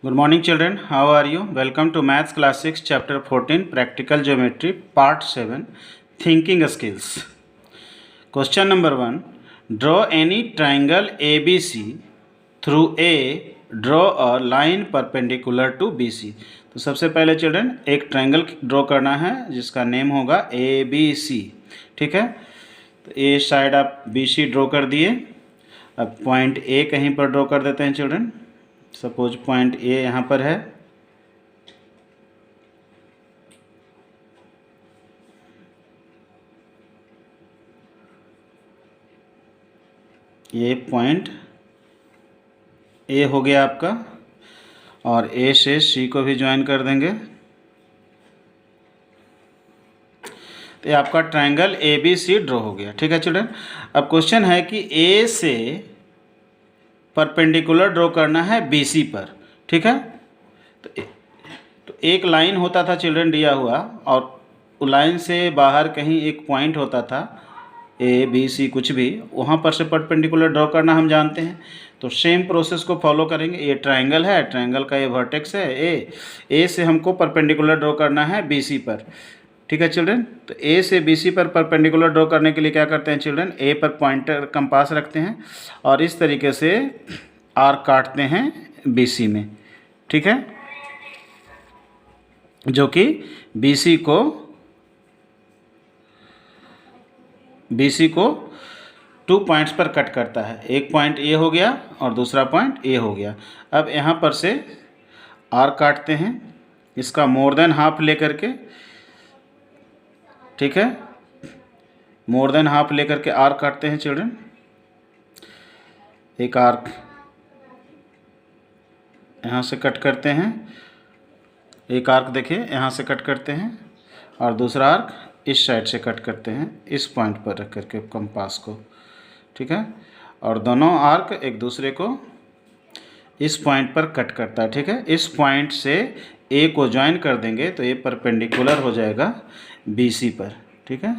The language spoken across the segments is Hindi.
Good morning children, how are you? Welcome to Maths Class 6 Chapter 14 Practical Geometry Part 7 Thinking Skills. Question number 1. Draw any triangle ABC through A. Draw a line perpendicular to BC. तो सबसे पहले चिल्ड्रन एक ट्रायंगल ड्रॉ करना है जिसका नेम होगा ABC. ठीक है, तो ए साइड आप BC ड्रॉ कर दिए. अब पॉइंट ए कहीं पर ड्रॉ कर देते हैं चिल्ड्रन. सपोज पॉइंट ए यहाँ पर है, ये पॉइंट ए हो गया आपका, और ए से सी को भी ज्वाइन कर देंगे. तो ये आपका triangle A B C draw हो गया. ठीक है चिल्ड्रन, अब क्वेश्चन है कि ए से परपेंडिकुलर ड्रॉ करना है BC पर. ठीक है, तो एक लाइन होता था चिल्ड्रन दिया हुआ, और लाइन से बाहर कहीं एक पॉइंट होता था ABC कुछ भी, वहाँ पर से परपेंडिकुलर ड्रॉ करना हम जानते हैं. तो सेम प्रोसेस को फॉलो करेंगे. ये ट्रायंगल है, ट्रायंगल का ये वर्टेक्स है ए से हमको परपेंडिकुलर ड्रॉ करना है BC पर. ठीक है चिल्ड्रन, तो ए से BC पर परपेंडिकुलर ड्रॉ करने के लिए क्या करते हैं चिल्ड्रन, ए पर पॉइंटर कंपास रखते हैं और इस तरीके से आर्क काटते हैं BC में. ठीक है, जो कि BC को 2 पॉइंट्स पर कट करता है. एक पॉइंट ए हो गया और दूसरा पॉइंट ए हो गया. अब यहाँ पर से आर्क काटते हैं, इसका मोर देन हाफ लेकर के. ठीक है, मोर देन हाफ लेकर के आर्क काटते हैं चिल्ड्रन. एक आर्क यहाँ से कट करते हैं, एक आर्क देखिए यहाँ से कट करते हैं, और दूसरा आर्क इस साइड से कट करते हैं, इस पॉइंट पर रख करके कंपास को. ठीक है, और दोनों आर्क एक दूसरे को इस पॉइंट पर कट करता है. ठीक है, इस पॉइंट से ए को ज्वाइन कर देंगे तो ये परपेंडिकुलर हो जाएगा BC पर. ठीक है,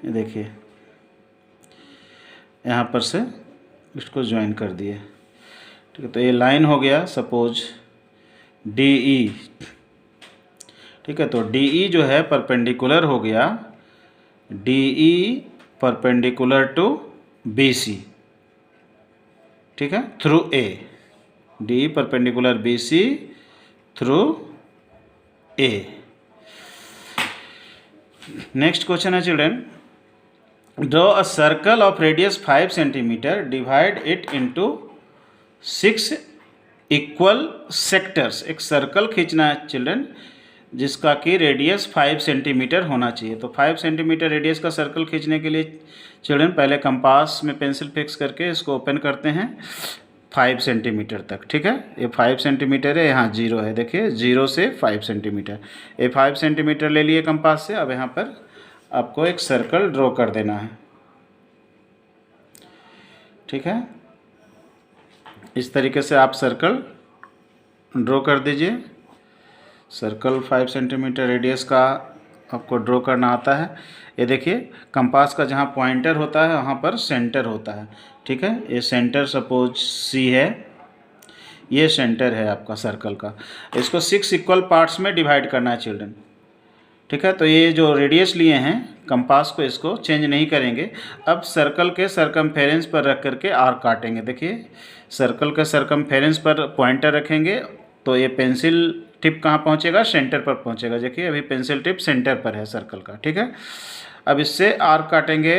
ये देखिए यहाँ पर से इसको ज्वाइन कर दिए. ठीक है, तो ये लाइन हो गया सपोज DE. ठीक है, तो DE जो है परपेंडिकुलर हो गया, DE परपेंडिकुलर टू BC. ठीक है, through A. DE perpendicular BC through A. Next question है children, draw a circle of radius 5 centimetre, divide it into 6 equal sectors. एक सर्कल खींचना है चिल्ड्रन जिसका कि रेडियस 5 सेंटीमीटर होना चाहिए. तो 5 सेंटीमीटर रेडियस का सर्कल खींचने के लिए चिल्ड्रन पहले कंपास में पेंसिल फिक्स करके इसको ओपन करते हैं 5 सेंटीमीटर तक. ठीक है, ये 5 सेंटीमीटर है, यहाँ 0 है, देखिए 0 से 5 सेंटीमीटर. ये 5 सेंटीमीटर ले लिए कंपास से. अब यहाँ पर आपको एक सर्कल ड्रॉ कर देना है. ठीक है, इस तरीके से आप सर्कल ड्रॉ कर दीजिए. सर्कल 5 सेंटीमीटर रेडियस का आपको ड्रॉ करना आता है. ये देखिए कंपास का जहाँ पॉइंटर होता है वहाँ पर सेंटर होता है. ठीक है, ये सेंटर सपोज C है, ये सेंटर है आपका सर्कल का. इसको 6 इक्वल पार्ट्स में डिवाइड करना है चिल्ड्रन. ठीक है, तो ये जो रेडियस लिए हैं कंपास को इसको चेंज नहीं करेंगे. अब सर्कल के सरकमफेरेंस पर रख करके आर्क काटेंगे. देखिए सर्कल के सरकमफेरेंस पर पॉइंटर रखेंगे तो ये पेंसिल टिप कहाँ पहुँचेगा, सेंटर पर पहुँचेगा. देखिए अभी पेंसिल टिप सेंटर पर है सर्कल का. ठीक है, अब इससे आर्क काटेंगे.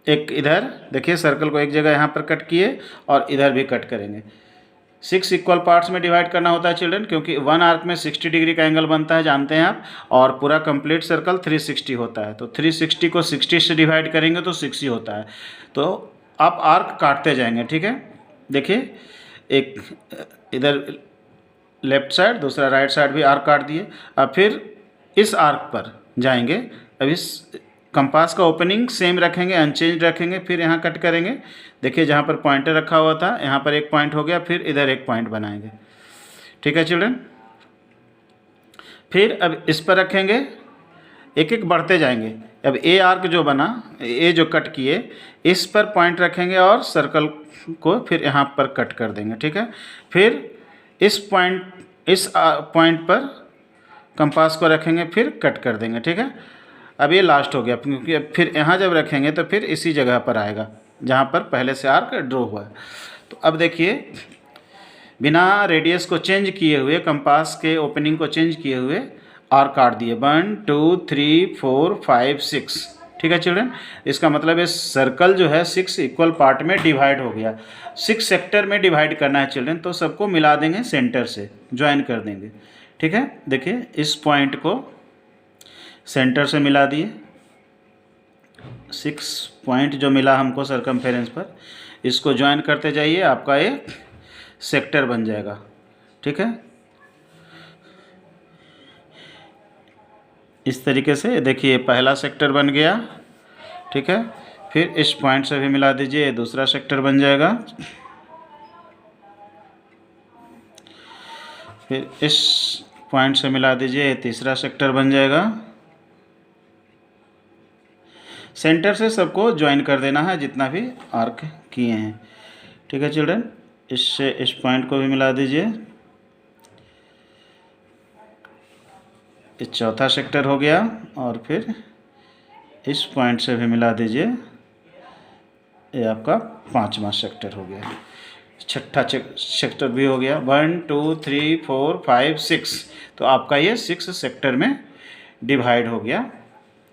एक इधर देखिए सर्कल को एक जगह यहाँ पर कट किए और इधर भी कट करेंगे. 6 इक्वल पार्ट्स में डिवाइड करना होता है चिल्ड्रन, क्योंकि 1 आर्क में 60 डिग्री का एंगल बनता है, जानते हैं आप, और पूरा कंप्लीट सर्कल 360 होता है. तो 360 को 60 से डिवाइड करेंगे तो 60 होता है. तो आप आर्क काटते जाएंगे. ठीक है, देखिए एक इधर लेफ्ट साइड, दूसरा राइट साइड भी आर्क काट दिए. अब फिर इस आर्क पर जाएंगे. अब इस कंपास का ओपनिंग सेम रखेंगे, अनचेंज रखेंगे, फिर यहाँ कट करेंगे. देखिए जहाँ पर पॉइंटर रखा हुआ था यहाँ पर एक पॉइंट हो गया, फिर इधर एक पॉइंट बनाएंगे. ठीक है चिल्ड्रन, फिर अब इस पर रखेंगे, एक एक बढ़ते जाएंगे. अब ए आर्क जो बना, ए जो कट किए, इस पर पॉइंट रखेंगे और सर्कल को फिर यहाँ पर कट कर देंगे. ठीक है, फिर इस पॉइंट पर कंपास को रखेंगे, फिर कट कर देंगे। ठीक है, अब ये लास्ट हो गया, क्योंकि अब फिर यहाँ जब रखेंगे तो फिर इसी जगह पर आएगा जहाँ पर पहले से आर्क ड्रॉ हुआ है। तो अब देखिए, बिना रेडियस को चेंज किए हुए, कंपास के ओपनिंग को चेंज किए हुए आर्क काट दिए 1 2 3 4 5 6। ठीक है चिल्ड्रन, इसका मतलब ये सर्कल जो है 6 इक्वल पार्ट में डिवाइड हो गया। 6 सेक्टर में डिवाइड करना है चिल्ड्रन, तो सबको मिला देंगे सेंटर से, ज्वाइन कर देंगे। ठीक है, देखिए इस पॉइंट को सेंटर से मिला दिए, 6 पॉइंट जो मिला हमको सरकमफेरेंस पर, इसको ज्वाइन करते जाइए, आपका एक सेक्टर बन जाएगा। ठीक है, इस तरीके से देखिए पहला सेक्टर बन गया। ठीक है, फिर इस पॉइंट से भी मिला दीजिए, दूसरा सेक्टर बन जाएगा। फिर इस पॉइंट से मिला दीजिए, तीसरा सेक्टर बन जाएगा। सेंटर से सबको ज्वाइन कर देना है जितना भी आर्क किए हैं। ठीक है चिल्ड्रन, इससे इस पॉइंट को भी मिला दीजिए, ये चौथा सेक्टर हो गया। और फिर इस पॉइंट से भी मिला दीजिए, ये आपका पांचवा सेक्टर हो गया। छठा सेक्टर भी हो गया, 1 2 3 4 5 6। तो आपका ये 6 सेक्टर में डिवाइड हो गया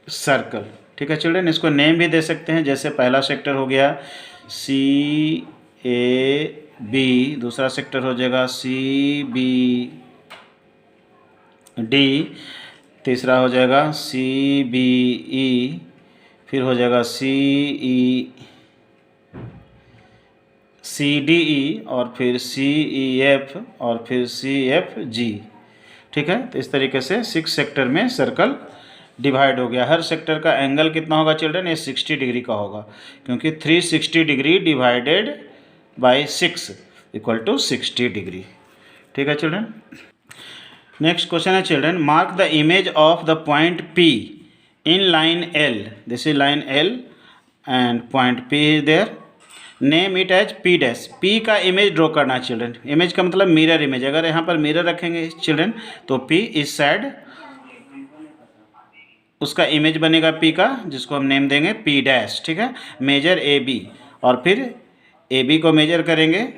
सर्कल। ठीक है चिल्ड्रन, इसको नेम भी दे सकते हैं, जैसे पहला सेक्टर हो गया CAB, दूसरा सेक्टर हो जाएगा CBD, तीसरा हो जाएगा CBE, फिर हो जाएगा CDE, और फिर CEF, और फिर CFG। ठीक है, तो इस तरीके से 6 सेक्टर में सर्कल डिवाइड हो गया। हर सेक्टर का एंगल कितना होगा चिल्ड्रन? ये 60 डिग्री का होगा, क्योंकि 360 degree divided by 6 equal to 60 degree. ठीक है चिल्ड्रन, नेक्स्ट क्वेश्चन है children, mark the image of the point P in line L। This is line L and point P is there, name it as P dash. P का इमेज ड्रॉ करना है चिल्ड्रन। इमेज का मतलब मिरर इमेज। अगर यहाँ पर मिरर रखेंगे चिल्ड्रन तो P इस साइड उसका इमेज बनेगा P का, जिसको हम नेम देंगे P डैश। ठीक है, मेजर AB, और फिर AB को मेजर करेंगे,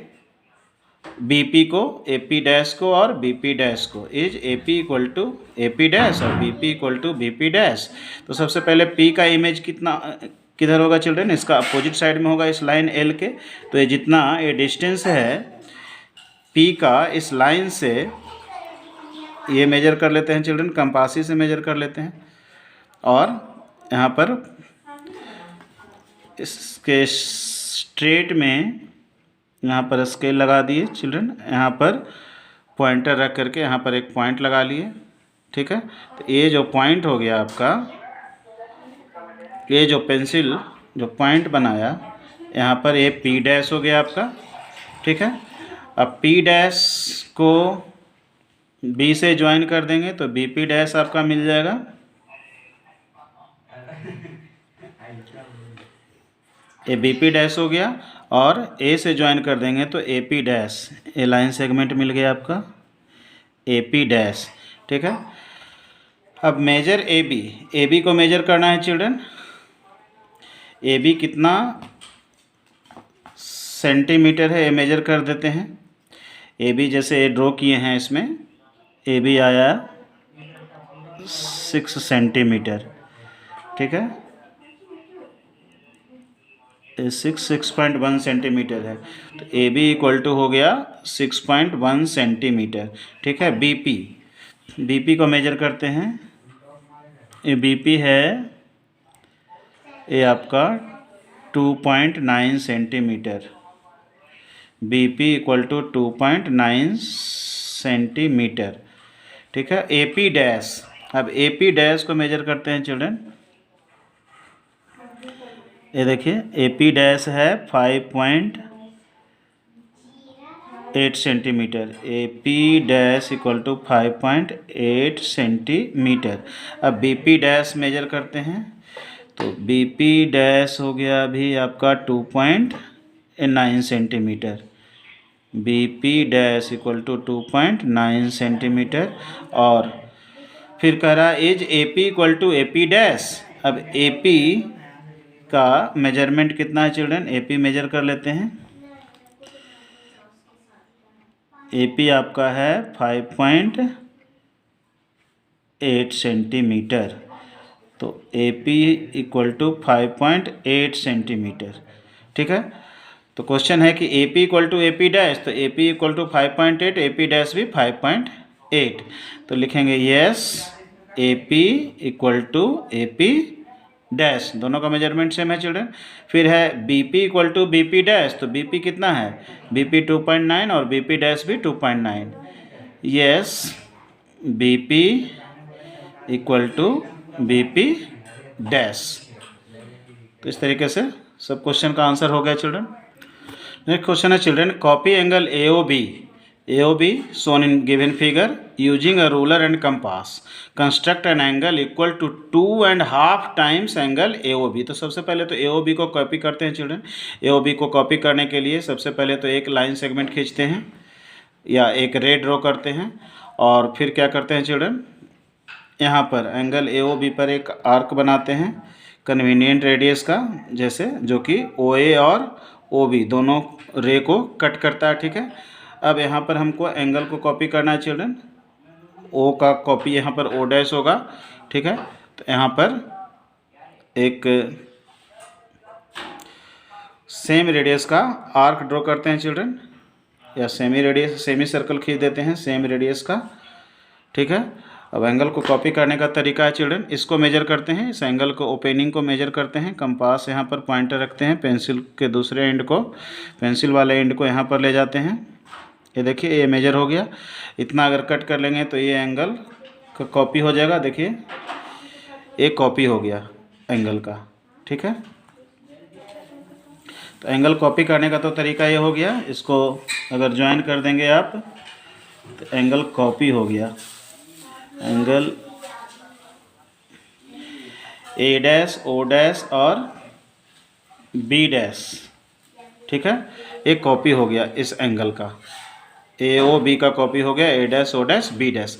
BP को, AP डैश को और BP डैश को। Is AP equal to AP dash और BP equal to BP dash. तो सबसे पहले P का इमेज किधर होगा चिल्ड्रन? इसका अपोजिट साइड में होगा, इस लाइन L के। तो ये जितना ये डिस्टेंस है P का इस लाइन से, ये मेजर कर लेते हैं चिल्ड्रन, कंपासी से मेजर कर लेते हैं। और यहाँ पर इसके स्ट्रेट में यहाँ पर स्केल लगा दिए चिल्ड्रन, यहाँ पर पॉइंटर रख करके यहाँ पर एक पॉइंट लगा लिए। ठीक है, तो ये जो पॉइंट हो गया आपका, ये जो पेंसिल जो पॉइंट बनाया यहाँ पर, ये P डैश हो गया आपका। ठीक है, अब P डैश को B से ज्वाइन कर देंगे तो BP डैश आपका मिल जाएगा। ये BP डैश हो गया, और A से ज्वाइन कर देंगे तो AP डैश, ये लाइन सेगमेंट मिल गया आपका AP डैश। ठीक है, अब मेजर AB को मेजर करना है चिल्ड्रन। AB कितना सेंटीमीटर है ये मेजर कर देते हैं। AB जैसे ये ड्रॉ किए हैं, इसमें AB आया 6 सेंटीमीटर। ठीक है, 6.1 सेंटीमीटर है, तो AB इक्वल टू हो गया 6.1 सेंटीमीटर। ठीक है, BP को मेजर करते हैं। ये BP है, ये आपका 2.9 centimetre. BP equal to 2.9 centimetre. ठीक है, AP डैश, अब AP डैश को मेजर करते हैं चिल्ड्रन। ये देखिए AP डैश है 5.8 centimetre. AP dash equal to 5.8 centimetre. अब BP डैश मेजर करते हैं, तो BP डैश हो गया अभी आपका 2.9 centimetre. B P dash equal to 2.9 centimetre. और फिर कह रहा है is A P equal to A P dash. अब ए पी का मेजरमेंट कितना है चिल्ड्रन, ए पी मेजर कर लेते हैं। ए पी आपका है 5.8 सेंटीमीटर। तो A P equal to 5.8 centimetre. ठीक है, तो क्वेश्चन है कि A P equal to A P dash, तो A P equal to 5.8, A P dash भी 5.8। तो लिखेंगे yes A P equal to A P dash, दोनों का मेजरमेंट सेम है चिल्ड्रन। फिर है B P equal to B P dash, तो बी पी कितना है, बी पी 2.9 और बी पी डैश भी 2.9। Yes B P equal to B P dash. तो इस तरीके से सब क्वेश्चन का आंसर हो गया चिल्ड्रन। नेक्स्ट क्वेश्चन है children, copy angle A O B shown in given figure using a ruler and compass, construct an angle equal to 2.5 times angle AOB। तो सबसे पहले तो AOB को कॉपी करते हैं चिल्ड्रन। AOB को कॉपी करने के लिए सबसे पहले तो एक लाइन सेगमेंट खींचते हैं या एक रे ड्रॉ करते हैं, और फिर क्या करते हैं चिल्ड्रन, यहाँ पर एंगल AOB पर एक आर्क बनाते हैं कन्वीनियंट रेडियस का, जैसे जो कि OA और OB दोनों रे को कट करता है। ठीक है, अब यहाँ पर हमको एंगल को कॉपी करना है चिल्ड्रन। O का कॉपी यहाँ पर O डैश होगा। ठीक है, तो यहाँ पर एक सेम रेडियस का आर्क ड्रॉ करते हैं चिल्ड्रन, या सेमी सर्कल खींच देते हैं सेम रेडियस का। ठीक है, अब एंगल को कॉपी करने का तरीका है चिल्ड्रन, इसको मेजर करते हैं, इस एंगल को ओपनिंग को मेजर करते हैं। कंपास यहाँ पर पॉइंटर रखते हैं, पेंसिल के दूसरे एंड को, पेंसिल वाले एंड को यहाँ पर ले जाते हैं। ये देखिए ये मेजर हो गया, इतना अगर कट कर लेंगे तो ये एंगल का कॉपी हो जाएगा। देखिए ये कॉपी हो गया एंगल का। ठीक है, तो एंगल कॉपी करने का तो तरीका ये हो गया, इसको अगर ज्वाइन कर देंगे आप तो एंगल कॉपी हो गया। Angle A dash O dash और बी डैश। ठीक है, एक कॉपी हो गया इस एंगल का, ए ओ बी का कॉपी हो गया, A dash O dash B dash.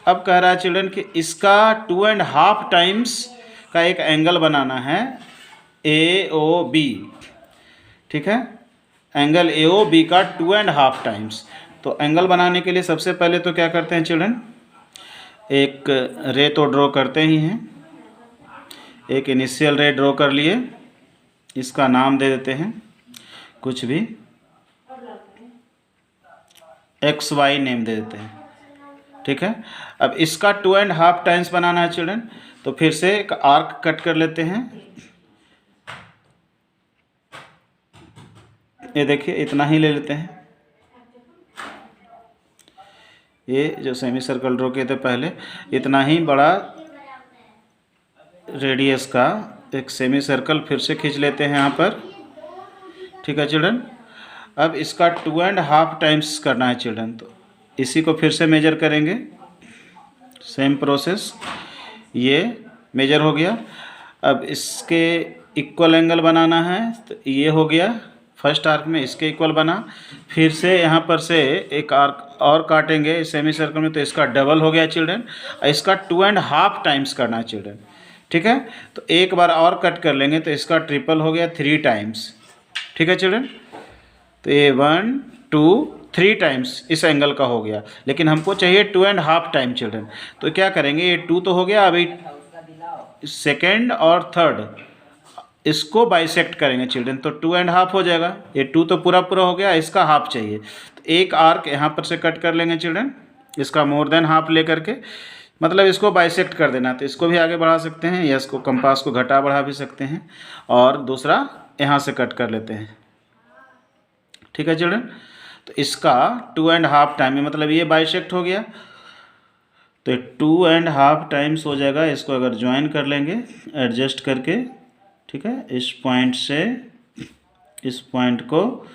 अब कह रहा है चिल्ड्रन कि इसका 2.5 टाइम्स का एक एंगल बनाना है ए ओ बी। ठीक है, एंगल ए ओ बी का 2.5 टाइम्स। तो एंगल बनाने के लिए सबसे पहले तो क्या करते हैं चिल्ड्रन, एक रे तो ड्रॉ करते ही हैं, एक इनिशियल रे ड्रॉ कर लिए, इसका नाम दे देते हैं कुछ भी, एक्स वाई नेम दे देते हैं। ठीक है, अब इसका 2.5 टाइम्स बनाना है चिल्ड्रन, तो फिर से एक आर्क कट कर लेते हैं। ये देखिए इतना ही ले लेते हैं, ये जो सेमी सर्कल ड्रॉ किए थे पहले, इतना ही बड़ा रेडियस का एक सेमी सर्कल फिर से खींच लेते हैं यहाँ पर। ठीक है चिल्ड्रन, अब इसका 2.5 टाइम्स करना है चिल्ड्रन, तो इसी को फिर से मेजर करेंगे, सेम प्रोसेस। ये मेजर हो गया, अब इसके इक्वल एंगल बनाना है, तो ये हो गया फर्स्ट आर्क में इसके इक्वल बना। फिर से यहाँ पर से एक आर्क और काटेंगे सेमी सर्कल में, तो इसका डबल हो गया चिल्ड्रन, इसका 2.5 टाइम्स करना है चिल्ड्रन। ठीक है, तो एक बार और कट कर लेंगे तो इसका ट्रिपल हो गया 3 टाइम्स। ठीक है चिल्ड्रन, तो ये 1 2 3 टाइम्स इस एंगल का हो गया, लेकिन हमको चाहिए 2.5 टाइम चिल्ड्रन। तो क्या करेंगे, ये 2 तो हो गया, अभी सेकेंड और थर्ड इसको बाइसेक्ट करेंगे चिल्ड्रन, तो 2.5 हो जाएगा। ये 2 तो पूरा हो गया, इसका हाफ चाहिए, तो एक आर्क यहाँ पर से कट कर लेंगे चिल्ड्रन, इसका मोर देन हाफ ले करके, मतलब इसको बाइसेक्ट कर देना। तो इसको भी आगे बढ़ा सकते हैं, या इसको कंपास को घटा बढ़ा भी सकते हैं, और दूसरा यहाँ से कट कर लेते हैं। ठीक है चिल्ड्रन, तो इसका 2.5 टाइम में, मतलब ये बाइसेक्ट हो गया, तो 2.5 टाइम्स हो जाएगा। इसको अगर ज्वाइन कर लेंगे एडजस्ट करके, ठीक है, इस पॉइंट से इस पॉइंट को,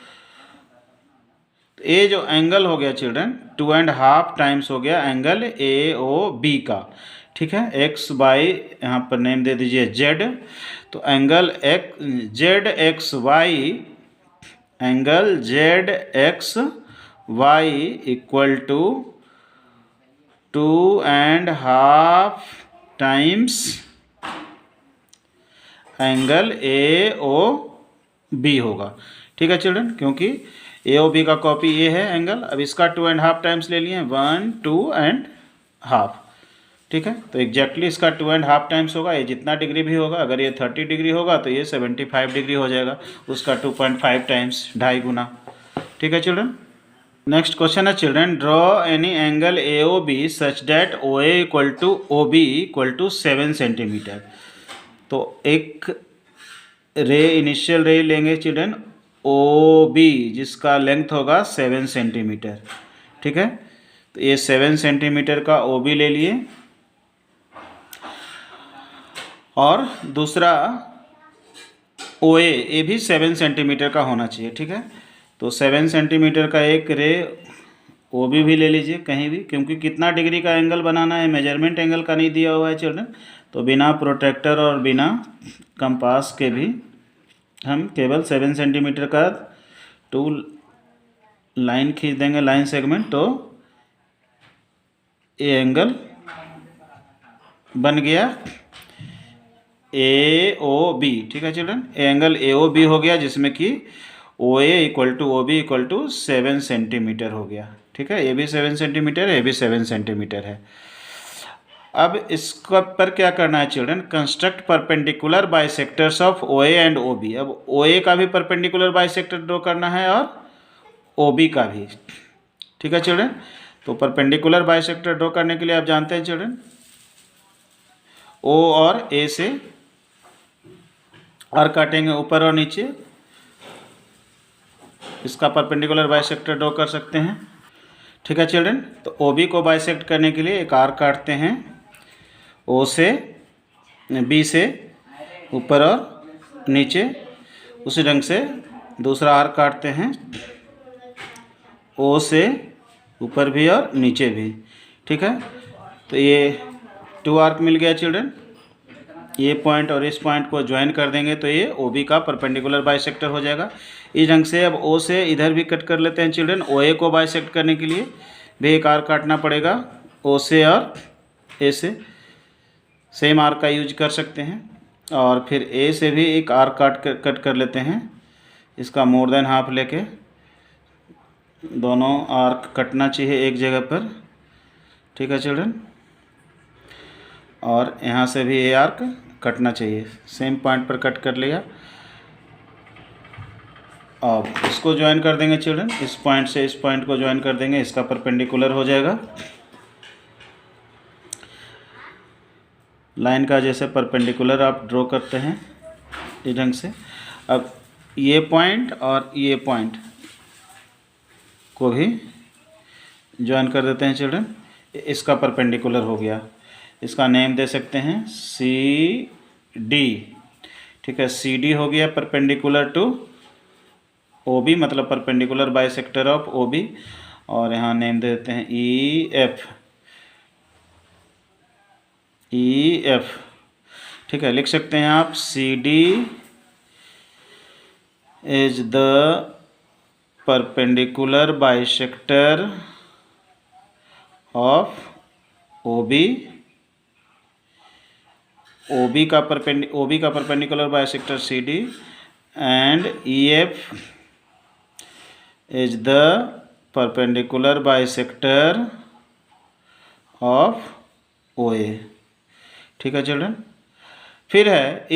तो ये जो एंगल हो गया चिल्ड्रन 2.5 टाइम्स हो गया एंगल ए ओ बी का। ठीक है, एक्स बाई यहाँ पर नेम दे दीजिए जेड, तो angle Z X Y, angle Z X y equal to 2.5 times angle AOB होगा। ठीक है चिल्ड्रन, क्योंकि AOB का कॉपी ये है एंगल। अब इसका 2.5 टाइम्स ले लिए, 1, 2 एंड हाफ। ठीक है, तो एग्जैक्टली इसका 2.5 टाइम्स होगा। ये जितना डिग्री भी होगा, अगर ये 30 डिग्री होगा तो ये 75 डिग्री हो जाएगा, उसका 2.5 टाइम्स, 2.5 गुना। ठीक है चिल्ड्रन। नेक्स्ट क्वेश्चन है children, draw any angle AOB such that OA equal to OB equal to 7 centimetre. तो एक रे, इनिशियल रे लेंगे चिल्ड्रन OB, जिसका लेंथ होगा 7 सेंटीमीटर। ठीक है, तो ये 7 सेंटीमीटर का OB ले लिए, और दूसरा OA, ये भी 7 सेंटीमीटर का होना चाहिए। ठीक है, तो 7 सेंटीमीटर का एक रे OB भी ले लीजिए कहीं भी, क्योंकि कितना डिग्री का एंगल बनाना है, मेजरमेंट एंगल का नहीं दिया हुआ है चिल्ड्रन। तो बिना प्रोट्रैक्टर और बिना कंपास के भी हम केवल 7 सेंटीमीटर का 2 लाइन खींच देंगे, लाइन सेगमेंट, तो ये एंगल बन गया AOB। ठीक है चिल्ड्रन, एंगल AOB हो गया, जिसमें कि OA equal to OB equal to 7 centimetre हो गया। ठीक है, ये भी 7 सेंटीमीटर है, ये भी 7 सेंटीमीटर है। अब इसका पर क्या करना है children, construct perpendicular bisectors of OA and OB। अब OA का भी परपेंडिकुलर बाइसेक्टर ड्रॉ करना है और OB का भी। ठीक है चिल्ड्रन, तो परपेंडिकुलर बाइसेक्टर ड्रॉ करने के लिए आप जानते हैं चिल्ड्रन, O और A से आर काटेंगे ऊपर और नीचे, इसका परपेंडिकुलर बाइसेक्टर ड्रॉ कर सकते हैं। ठीक है चिल्ड्रन, तो OB को बाइसेक्ट करने के लिए एक आर्क काटते हैं, O से B से ऊपर और नीचे। उसी ढंग से दूसरा आर्क काटते हैं, O से ऊपर भी और नीचे भी। ठीक है, तो ये 2 आर्क मिल गया चिल्ड्रन। ये पॉइंट और इस पॉइंट को ज्वाइन कर देंगे तो ये OB का परपेंडिकुलर बाइसेक्टर हो जाएगा। इस ढंग से अब O से इधर भी कट कर लेते हैं चिल्ड्रन। OA को बाइसेक्ट करने के लिए भी एक आर्क काटना पड़ेगा, O से और A से सेम आर्क का यूज कर सकते हैं। और फिर A से भी एक आर्क कट कर लेते हैं, इसका मोर देन हाफ लेके। दोनों आर्क कटना चाहिए एक जगह पर। ठीक है चिल्ड्रन, और यहाँ से भी ये आर्क कटना चाहिए, सेम पॉइंट पर कट कर लिया। अब इसको ज्वाइन कर देंगे चिल्ड्रन, इस पॉइंट से इस पॉइंट को ज्वाइन कर देंगे, इसका परपेंडिकुलर हो जाएगा। लाइन का जैसे परपेंडिकुलर आप ड्रॉ करते हैं इस ढंग से। अब ये पॉइंट और ये पॉइंट को भी ज्वाइन कर देते हैं चिल्ड्रन, इसका परपेंडिकुलर हो गया। इसका नेम दे सकते हैं CD। ठीक है, CD हो गया परपेंडिकुलर टू OB, मतलब परपेंडिकुलर बाइसेक्टर ऑफ OB। और यहाँ नेम दे देते हैं EF। ठीक है, लिख सकते हैं आप CD is the perpendicular bisector of OB का perpendicular bisector CD, and EF is the perpendicular bisector of OA। ठीक है चिल्ड्रन, फिर है